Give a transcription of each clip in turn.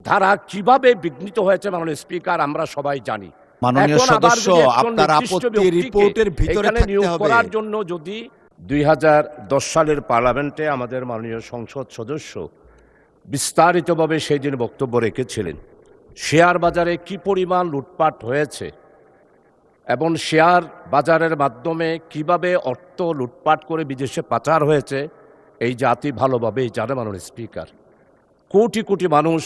ধারা কিভাবে বিঘ্নিত হয়েছে মাননীয় স্পিকার আমরা সবাই জানি। মাননীয় সদস্য, আপনার আপত্তি রিপোর্টের ভিতরে নিয়োগ থাকতে হবে। করার জন্য যদি 2010 সালের পার্লামেন্টে আমাদের মাননীয় সংসদ সদস্য বিস্তারিতভাবে সেই দিন বক্তব্য রেখেছিলেন, শেয়ার বাজারে কি পরিমাণ লুটপাট হয়েছে এবং শেয়ার বাজারের মাধ্যমে কিভাবে অর্থ লুটপাট করে বিদেশে পাচার হয়েছে এই জাতি ভালোভাবেই জানে মাননীয় স্পিকার। কোটি কোটি মানুষ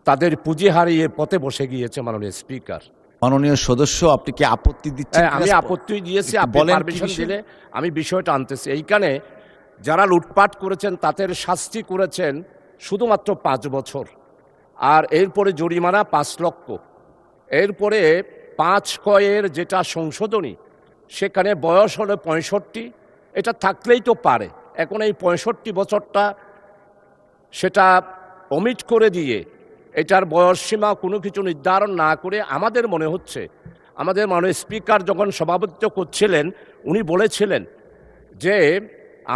তাদের পুঁজি হারিয়ে পথে বসে গিয়েছে মাননীয় স্পিকার। মাননীয় সদস্য, আপনি কি আপত্তি দিচ্ছেন? আমি আপত্তি দিয়েছি, আপনি পারমিশন দিলে আমি বিষয়টা আনতেছি। এইখানে যারা লুটপাট করেছেন তাদের শাস্তি করেছেন শুধুমাত্র 5 বছর, আর এরপরে জরিমানা 5 লক্ষ। এরপরে 5 কয়ের যেটা সংশোধনী, সেখানে বয়স হলো 65, এটা থাকলেই তো পারে। এখন এই 65 বছরটা সেটা অমিট করে দিয়ে এটার বয়স সীমা কোনো কিছু নির্ধারণ না করে আমাদের মনে হচ্ছে, আমাদের মাননীয় স্পিকার যখন সভাপতিত্ব করছিলেন উনি বলেছিলেন যে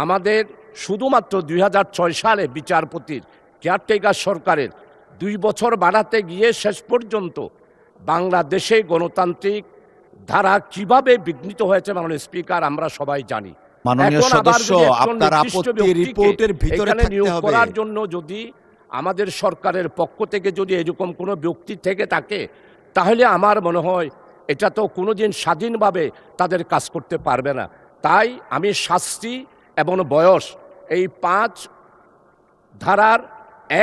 আমাদের শুধুমাত্র 2006 সালে বিচারপতির কেয়ারটেকার সরকারের 2 বছর বাড়াতে গিয়ে শেষ পর্যন্ত বাংলাদেশে গণতান্ত্রিক ধারা কিভাবে বিঘ্নিত হয়েছে মাননীয় স্পিকার আমরা সবাই জানি। মাননীয় সদস্য, আপনার আপত্তি রিপোর্টের ভিতরে নিয়োগ থাকতে করার হবে। জন্য যদি আমাদের সরকারের পক্ষ থেকে যদি এরকম কোনো ব্যক্তি থেকে থাকে, তাহলে আমার মনে হয় এটা তো কোনোদিন স্বাধীনভাবে তাদের কাজ করতে পারবে না। তাই আমি শাস্তি এবং বয়স এই 5 ধারার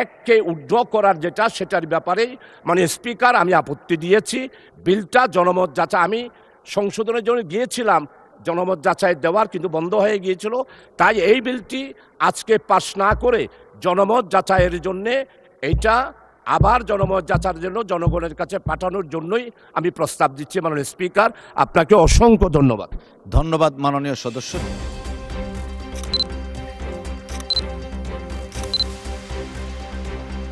1কে উইথড্র করার যেটা, সেটার ব্যাপারেই মানে স্পিকার আমি আপত্তি দিয়েছি। বিলটা জনমত যাচাই, আমি সংশোধনের জন্য গিয়েছিলাম জনমত যাচাই দেওয়ার, কিন্তু বন্ধ হয়ে গিয়েছিল। তাই এই বিলটি আজকে পাস না করে জনমত যাচাইয়ের জন্যে এইটা আবার জনমত যাচাইয়ের জন্য জনগণের কাছে পাঠানোর জন্যই আমি প্রস্তাব দিচ্ছি মাননীয় স্পিকার। আপনাকে অসংখ্য ধন্যবাদ। ধন্যবাদ মাননীয় সদস্য।